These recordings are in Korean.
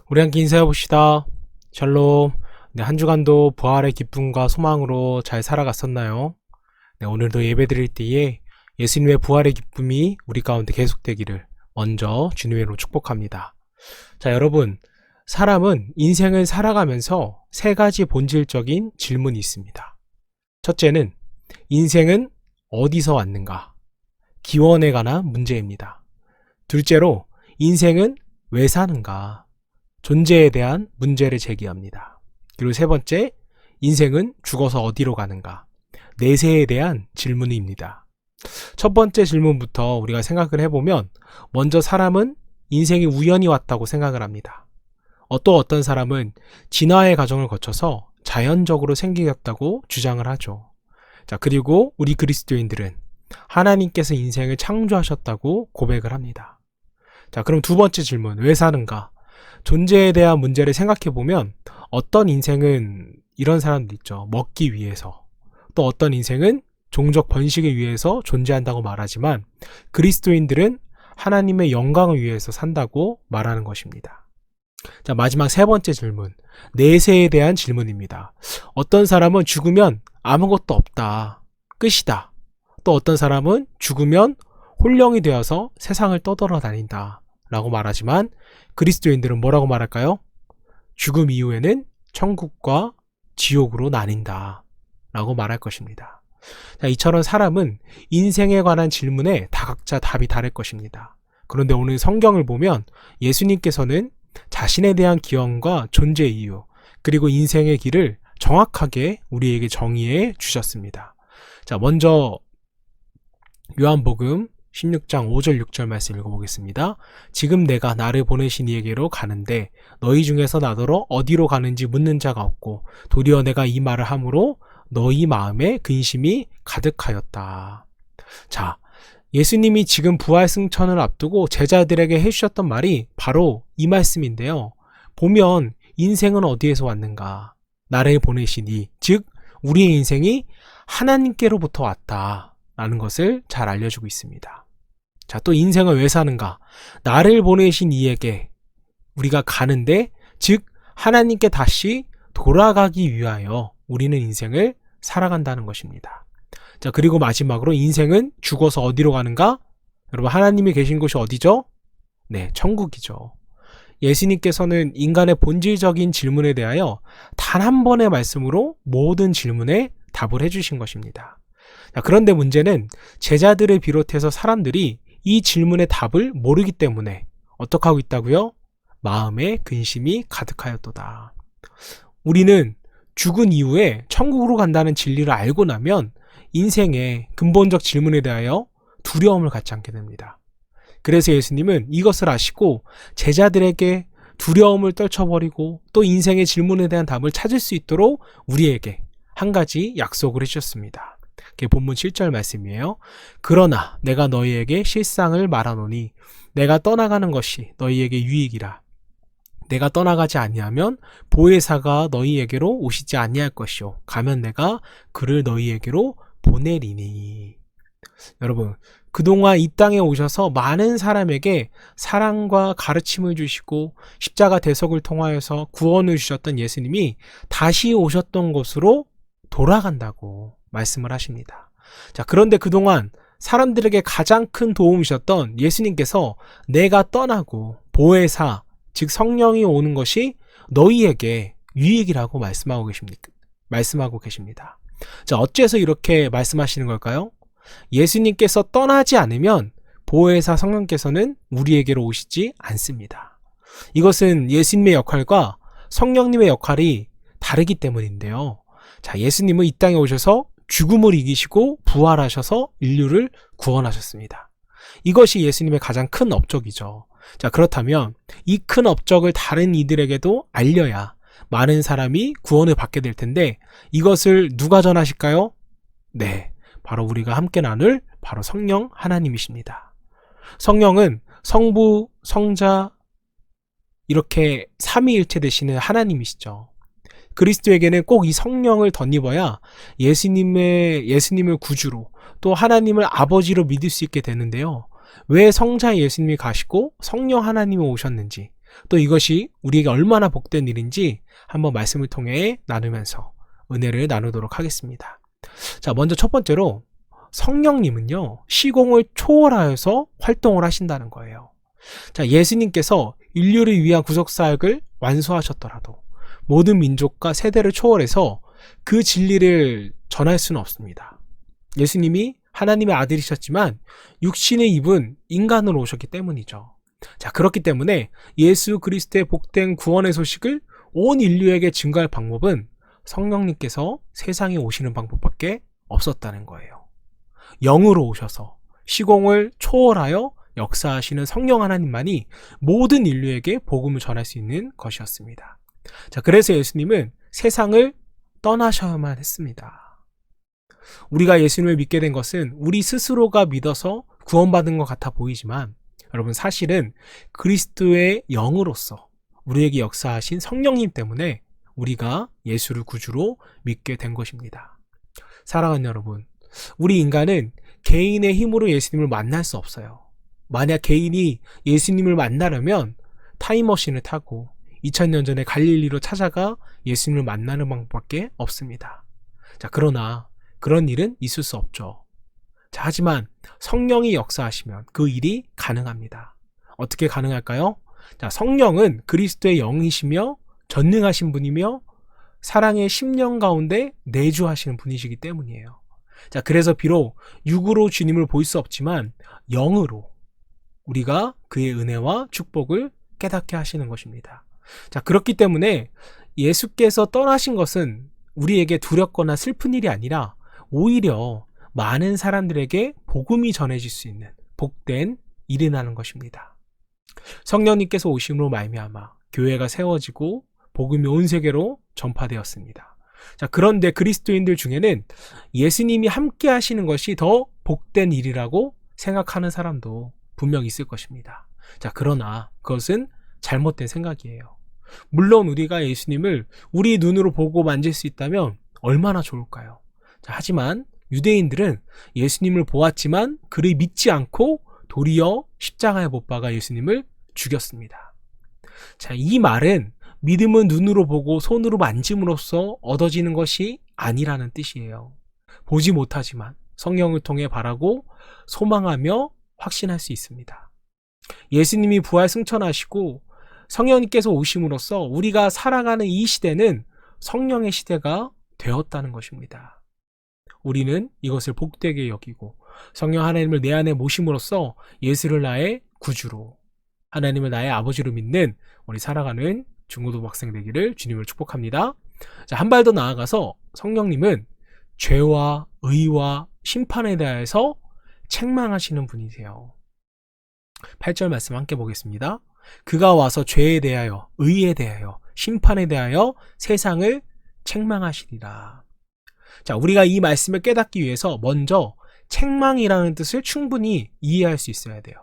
우리 함께 인사해 봅시다. 샬롬. 네, 한 주간도 부활의 기쁨과 소망으로 잘 살아갔었나요? 네, 오늘도 예배 드릴 때에 예수님의 부활의 기쁨이 우리 가운데 계속되기를 먼저 주님으로 축복합니다. 자, 여러분, 사람은 인생을 살아가면서 세 가지 본질적인 질문이 있습니다. 첫째는 인생은 어디서 왔는가? 기원에 관한 문제입니다. 둘째로 인생은 왜 사는가? 존재에 대한 문제를 제기합니다. 그리고 세 번째, 인생은 죽어서 어디로 가는가? 내세에 대한 질문입니다. 첫 번째 질문부터 우리가 생각을 해보면 먼저 사람은 인생이 우연히 왔다고 생각을 합니다. 또 어떤 사람은 진화의 과정을 거쳐서 자연적으로 생기겠다고 주장을 하죠. 자, 그리고 우리 그리스도인들은 하나님께서 인생을 창조하셨다고 고백을 합니다. 자, 그럼 두 번째 질문, 왜 사는가? 존재에 대한 문제를 생각해보면 어떤 인생은 이런 사람도 있죠. 먹기 위해서. 또 어떤 인생은 종족 번식을 위해서 존재한다고 말하지만 그리스도인들은 하나님의 영광을 위해서 산다고 말하는 것입니다. 자, 마지막 세 번째 질문. 내세에 대한 질문입니다. 어떤 사람은 죽으면 아무것도 없다. 끝이다. 또 어떤 사람은 죽으면 홀령이 되어서 세상을 떠돌아다닌다. 라고 말하지만 그리스도인들은 뭐라고 말할까요? 죽음 이후에는 천국과 지옥으로 나뉜다. 라고 말할 것입니다. 자, 이처럼 사람은 인생에 관한 질문에 다 각자 답이 다를 것입니다. 그런데 오늘 성경을 보면 예수님께서는 자신에 대한 기원과 존재 이유, 그리고 인생의 길을 정확하게 우리에게 정의해 주셨습니다. 자, 먼저 요한복음 16장 5절 6절 말씀 읽어보겠습니다. 지금 내가 나를 보내신 이에게로 가는데 너희 중에서 나더러 어디로 가는지 묻는 자가 없고 도리어 내가 이 말을 함으로 너희 마음에 근심이 가득하였다. 자, 예수님이 지금 부활 승천을 앞두고 제자들에게 해주셨던 말이 바로 이 말씀인데요. 보면 인생은 어디에서 왔는가? 나를 보내신 이, 즉 우리의 인생이 하나님께로부터 왔다 라는 것을 잘 알려주고 있습니다. 자, 또 인생을 왜 사는가? 나를 보내신 이에게 우리가 가는데, 즉 하나님께 다시 돌아가기 위하여 우리는 인생을 살아간다는 것입니다. 자, 그리고 마지막으로 인생은 죽어서 어디로 가는가? 여러분, 하나님이 계신 곳이 어디죠? 네, 천국이죠. 예수님께서는 인간의 본질적인 질문에 대하여 단 한 번의 말씀으로 모든 질문에 답을 해주신 것입니다. 자, 그런데 문제는 제자들을 비롯해서 사람들이 이 질문의 답을 모르기 때문에 어떻게 하고 있다고요? 마음에 근심이 가득하였도다. 우리는 죽은 이후에 천국으로 간다는 진리를 알고 나면 인생의 근본적 질문에 대하여 두려움을 갖지 않게 됩니다. 그래서 예수님은 이것을 아시고 제자들에게 두려움을 떨쳐버리고 또 인생의 질문에 대한 답을 찾을 수 있도록 우리에게 한 가지 약속을 해주셨습니다. 그게 본문 7절 말씀이에요. 그러나 내가 너희에게 실상을 말하노니 내가 떠나가는 것이 너희에게 유익이라. 내가 떠나가지 아니하면 보혜사가 너희에게로 오시지 아니할 것이요 가면 내가 그를 너희에게로 보내리니. 여러분, 그동안 이 땅에 오셔서 많은 사람에게 사랑과 가르침을 주시고 십자가 대속을 통하여서 구원을 주셨던 예수님이 다시 오셨던 곳으로 돌아간다고 말씀을 하십니다. 자, 그런데 그동안 사람들에게 가장 큰 도움이셨던 예수님께서 내가 떠나고 보혜사, 즉 성령이 오는 것이 너희에게 유익이라고 말씀하고 계십니다. 자, 어째서 이렇게 말씀하시는 걸까요? 예수님께서 떠나지 않으면 보혜사 성령께서는 우리에게로 오시지 않습니다. 이것은 예수님의 역할과 성령님의 역할이 다르기 때문인데요. 자, 예수님은 이 땅에 오셔서 죽음을 이기시고 부활하셔서 인류를 구원하셨습니다. 이것이 예수님의 가장 큰 업적이죠. 자, 그렇다면 이 큰 업적을 다른 이들에게도 알려야 많은 사람이 구원을 받게 될 텐데 이것을 누가 전하실까요? 네, 바로 우리가 함께 나눌 바로 성령 하나님이십니다. 성령은 성부, 성자 이렇게 삼위일체 되시는 하나님이시죠. 그리스도에게는 꼭 이 성령을 덧입어야 예수님을 구주로 또 하나님을 아버지로 믿을 수 있게 되는데요. 왜 성자 예수님이 가시고 성령 하나님이 오셨는지 또 이것이 우리에게 얼마나 복된 일인지 한번 말씀을 통해 나누면서 은혜를 나누도록 하겠습니다. 자, 먼저 첫 번째로 성령님은요, 시공을 초월하여서 활동을 하신다는 거예요. 자, 예수님께서 인류를 위한 구속사역을 완수하셨더라도 모든 민족과 세대를 초월해서 그 진리를 전할 수는 없습니다. 예수님이 하나님의 아들이셨지만 육신을 입은 인간으로 오셨기 때문이죠. 자, 그렇기 때문에 예수 그리스도의 복된 구원의 소식을 온 인류에게 증거할 방법은 성령님께서 세상에 오시는 방법밖에 없었다는 거예요. 영으로 오셔서 시공을 초월하여 역사하시는 성령 하나님만이 모든 인류에게 복음을 전할 수 있는 것이었습니다. 자, 그래서 예수님은 세상을 떠나셔야만 했습니다. 우리가 예수님을 믿게 된 것은 우리 스스로가 믿어서 구원받은 것 같아 보이지만 여러분, 사실은 그리스도의 영으로서 우리에게 역사하신 성령님 때문에 우리가 예수를 구주로 믿게 된 것입니다. 사랑하는 여러분, 우리 인간은 개인의 힘으로 예수님을 만날 수 없어요. 만약 개인이 예수님을 만나려면 타임머신을 타고 2000년 전에 갈릴리로 찾아가 예수님을 만나는 방법밖에 없습니다. 자, 그러나 그런 일은 있을 수 없죠. 자, 하지만 성령이 역사하시면 그 일이 가능합니다. 어떻게 가능할까요? 자, 성령은 그리스도의 영이시며 전능하신 분이며 사랑의 심령 가운데 내주하시는 분이시기 때문이에요. 자, 그래서 비록 육으로 주님을 볼 수 없지만 영으로 우리가 그의 은혜와 축복을 깨닫게 하시는 것입니다. 자, 그렇기 때문에 예수께서 떠나신 것은 우리에게 두렵거나 슬픈 일이 아니라 오히려 많은 사람들에게 복음이 전해질 수 있는 복된 일이라는 것입니다. 성령님께서 오심으로 말미암아 교회가 세워지고 복음이 온 세계로 전파되었습니다. 자, 그런데 그리스도인들 중에는 예수님이 함께 하시는 것이 더 복된 일이라고 생각하는 사람도 분명 있을 것입니다. 자, 그러나 그것은 잘못된 생각이에요. 물론 우리가 예수님을 우리 눈으로 보고 만질 수 있다면 얼마나 좋을까요? 자, 하지만 유대인들은 예수님을 보았지만 그를 믿지 않고 도리어 십자가에 못 박아 예수님을 죽였습니다. 자, 이 말은 믿음은 눈으로 보고 손으로 만짐으로써 얻어지는 것이 아니라는 뜻이에요. 보지 못하지만 성령을 통해 바라고 소망하며 확신할 수 있습니다. 예수님이 부활 승천하시고 성령님께서 오심으로써 우리가 살아가는 이 시대는 성령의 시대가 되었다는 것입니다. 우리는 이것을 복되게 여기고 성령 하나님을 내 안에 모심으로써 예수를 나의 구주로, 하나님을 나의 아버지로 믿는 우리 살아가는 중고등부 학생 되기를 주님을 축복합니다. 자, 한 발 더 나아가서 성령님은 죄와 의와 심판에 대해서 책망하시는 분이세요. 8절 말씀 함께 보겠습니다. 그가 와서 죄에 대하여, 의에 대하여, 심판에 대하여 세상을 책망하시리라. 자, 우리가 이 말씀을 깨닫기 위해서 먼저 책망이라는 뜻을 충분히 이해할 수 있어야 돼요.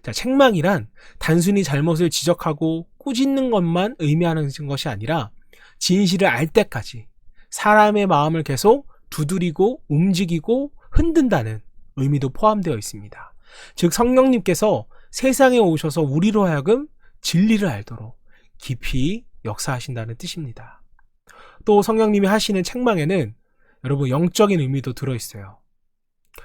자, 책망이란 단순히 잘못을 지적하고 꾸짖는 것만 의미하는 것이 아니라 진실을 알 때까지 사람의 마음을 계속 두드리고 움직이고 흔든다는 의미도 포함되어 있습니다. 즉, 성령님께서 세상에 오셔서 우리로 하여금 진리를 알도록 깊이 역사하신다는 뜻입니다. 또 성령님이 하시는 책망에는 여러분 영적인 의미도 들어있어요.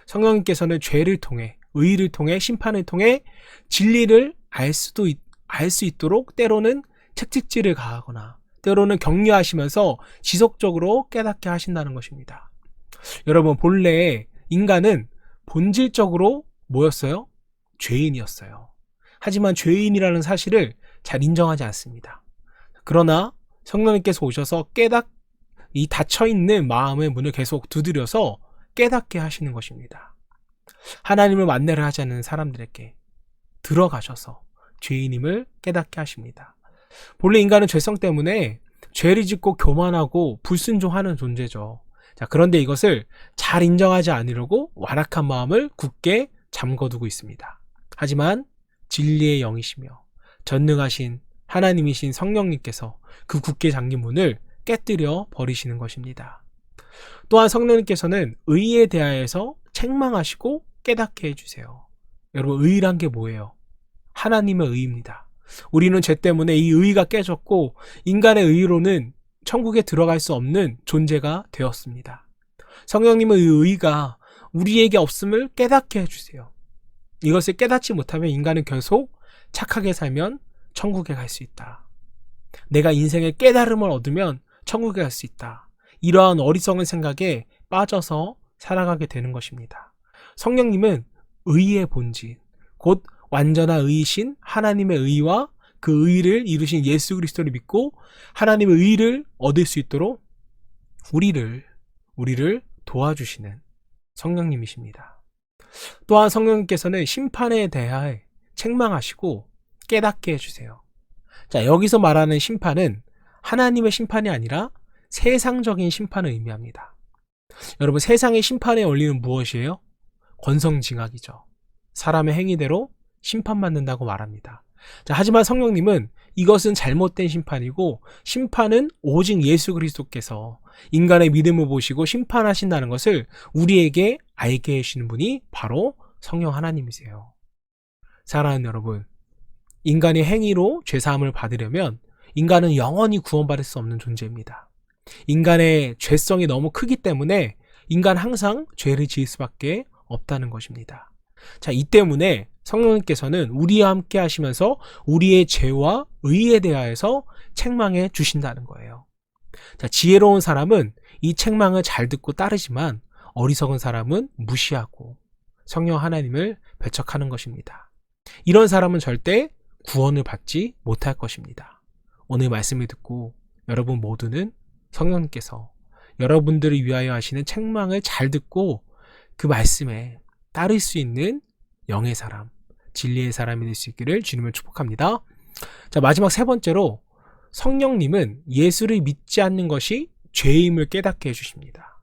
성령님께서는 죄를 통해, 의를 통해, 심판을 통해 진리를 알 수 있도록 때로는 책찍질을 가하거나 때로는 격려하시면서 지속적으로 깨닫게 하신다는 것입니다. 여러분, 본래 인간은 본질적으로 뭐였어요? 죄인이었어요. 하지만 죄인이라는 사실을 잘 인정하지 않습니다. 그러나 성령님께서 오셔서 이 닫혀있는 마음의 문을 계속 두드려서 깨닫게 하시는 것입니다. 하나님을 만나려 하지 않는 사람들에게 들어가셔서 죄인임을 깨닫게 하십니다. 본래 인간은 죄성 때문에 죄를 짓고 교만하고 불순종하는 존재죠. 자, 그런데 이것을 잘 인정하지 않으려고 완악한 마음을 굳게 잠궈두고 있습니다. 하지만 진리의 영이시며 전능하신 하나님이신 성령님께서 그 굳게 잠긴 문을 깨뜨려 버리시는 것입니다. 또한 성령님께서는 의에 대하여서 책망하시고 깨닫게 해주세요. 여러분, 의란 게 뭐예요? 하나님의 의입니다. 우리는 죄 때문에 이 의가 깨졌고 인간의 의로는 천국에 들어갈 수 없는 존재가 되었습니다. 성령님은 이 의가 우리에게 없음을 깨닫게 해주세요. 이것을 깨닫지 못하면 인간은 계속 착하게 살면 천국에 갈 수 있다. 내가 인생의 깨달음을 얻으면 천국에 갈 수 있다. 이러한 어리석은 생각에 빠져서 살아가게 되는 것입니다. 성령님은 의의 본질, 곧 완전한 의이신 하나님의 의와 그 의를 이루신 예수 그리스도를 믿고 하나님의 의를 얻을 수 있도록 우리를 도와주시는 성령님이십니다. 또한 성령님께서는 심판에 대하여 책망하시고 깨닫게 해주세요. 자, 여기서 말하는 심판은 하나님의 심판이 아니라 세상적인 심판을 의미합니다. 여러분, 세상의 심판의 원리는 무엇이에요? 권성징악이죠. 사람의 행위대로 심판받는다고 말합니다. 자, 하지만 성령님은 이것은 잘못된 심판이고 심판은 오직 예수 그리스도께서 인간의 믿음을 보시고 심판하신다는 것을 우리에게 알게 해주시는 분이 바로 성령 하나님이세요. 사랑하는 여러분, 인간이 행위로 죄사함을 받으려면 인간은 영원히 구원받을 수 없는 존재입니다. 인간의 죄성이 너무 크기 때문에 인간 항상 죄를 지을 수밖에 없다는 것입니다. 자, 이 때문에 성령님께서는 우리와 함께 하시면서 우리의 죄와 의에 대하여서 책망해 주신다는 거예요. 자, 지혜로운 사람은 이 책망을 잘 듣고 따르지만 어리석은 사람은 무시하고 성령 하나님을 배척하는 것입니다. 이런 사람은 절대 구원을 받지 못할 것입니다. 오늘 말씀을 듣고 여러분 모두는 성령님께서 여러분들을 위하여 하시는 책망을 잘 듣고 그 말씀에 따를 수 있는 영의 사람, 진리의 사람이 될 수 있기를 주님을 축복합니다. 자, 마지막 세 번째로 성령님은 예수를 믿지 않는 것이 죄임을 깨닫게 해주십니다.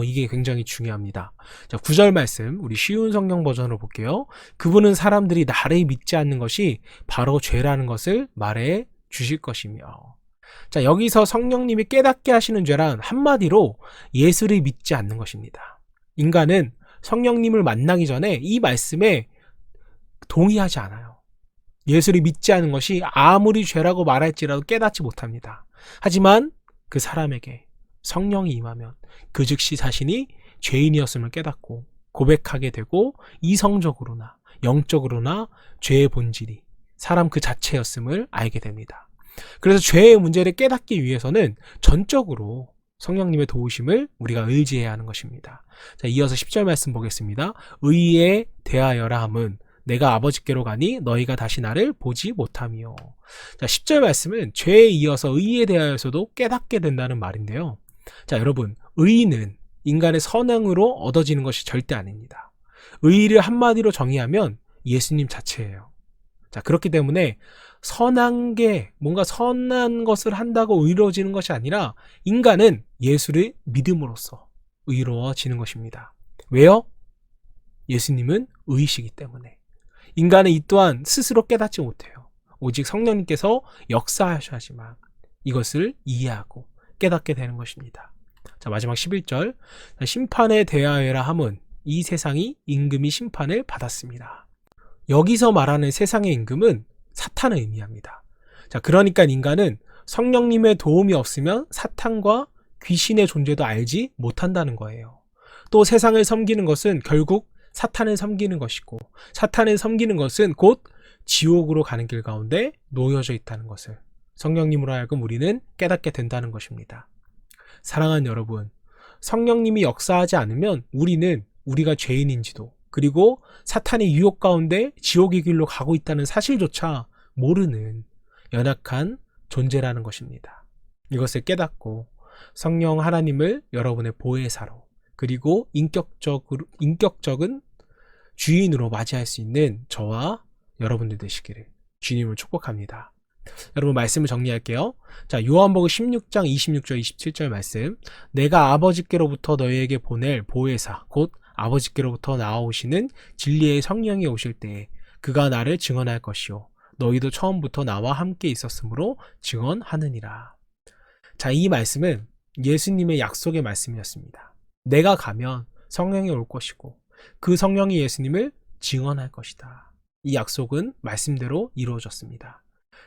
이게 굉장히 중요합니다. 자, 9절 말씀 우리 쉬운 성경 버전으로 볼게요. 그분은 사람들이 나를 믿지 않는 것이 바로 죄라는 것을 말해 주실 것이며. 자, 여기서 성령님이 깨닫게 하시는 죄란 한마디로 예수를 믿지 않는 것입니다. 인간은 성령님을 만나기 전에 이 말씀에 동의하지 않아요. 예수를 믿지 않는 것이 아무리 죄라고 말할지라도 깨닫지 못합니다. 하지만 그 사람에게 성령이 임하면 그 즉시 자신이 죄인이었음을 깨닫고 고백하게 되고 이성적으로나 영적으로나 죄의 본질이 사람 그 자체였음을 알게 됩니다. 그래서 죄의 문제를 깨닫기 위해서는 전적으로 성령님의 도우심을 우리가 의지해야 하는 것입니다. 자, 이어서 10절 말씀 보겠습니다. 의에 대하여라 함은 내가 아버지께로 가니 너희가 다시 나를 보지 못하며. 자, 10절 말씀은 죄에 이어서 의에 대하여서도 깨닫게 된다는 말인데요. 자, 여러분, 의는 인간의 선행으로 얻어지는 것이 절대 아닙니다. 의를 한마디로 정의하면 예수님 자체예요. 자, 그렇기 때문에 선한 게 뭔가 선한 것을 한다고 의로워지는 것이 아니라 인간은 예수를 믿음으로써 의로워지는 것입니다. 왜요? 예수님은 의이시기 때문에. 인간은 이 또한 스스로 깨닫지 못해요. 오직 성령님께서 역사하셔야지만 이것을 이해하고 깨닫게 되는 것입니다. 자, 마지막 11절. 심판에 대하여라 함은 이 세상이 임금이 심판을 받았습니다. 여기서 말하는 세상의 임금은 사탄을 의미합니다. 자, 그러니까 인간은 성령님의 도움이 없으면 사탄과 귀신의 존재도 알지 못한다는 거예요. 또 세상을 섬기는 것은 결국 사탄을 섬기는 것이고 사탄을 섬기는 것은 곧 지옥으로 가는 길 가운데 놓여져 있다는 것을 성령님으로 하여금 우리는 깨닫게 된다는 것입니다. 사랑하는 여러분, 성령님이 역사하지 않으면 우리는 우리가 죄인인지도 그리고 사탄의 유혹 가운데 지옥의 길로 가고 있다는 사실조차 모르는 연약한 존재라는 것입니다. 이것을 깨닫고 성령 하나님을 여러분의 보혜사로 그리고 인격적인 주인으로 맞이할 수 있는 저와 여러분들 되시기를 주님을 축복합니다. 여러분, 말씀을 정리할게요. 자, 요한복음 16장 26절 27절 말씀. 내가 아버지께로부터 너희에게 보낼 보혜사 곧 아버지께로부터 나오시는 진리의 성령이 오실 때에 그가 나를 증언할 것이요 너희도 처음부터 나와 함께 있었으므로 증언하느니라. 자, 이 말씀은 예수님의 약속의 말씀이었습니다. 내가 가면 성령이 올 것이고 그 성령이 예수님을 증언할 것이다. 이 약속은 말씀대로 이루어졌습니다.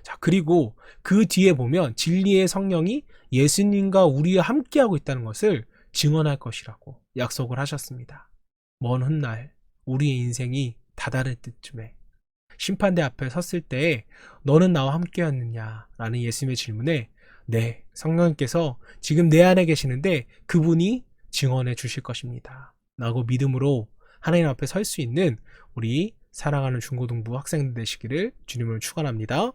자, 그리고 그 뒤에 보면 진리의 성령이 예수님과 우리와 함께하고 있다는 것을 증언할 것이라고 약속을 하셨습니다. 먼 훗날 우리의 인생이 다다를 때쯤에 심판대 앞에 섰을 때 너는 나와 함께였느냐? 라는 예수님의 질문에 네, 성령님께서 지금 내 안에 계시는데 그분이 증언해 주실 것입니다. 라고 믿음으로 하나님 앞에 설 수 있는 우리 사랑하는 중고등부 학생들 되시기를 주님을 축원합니다.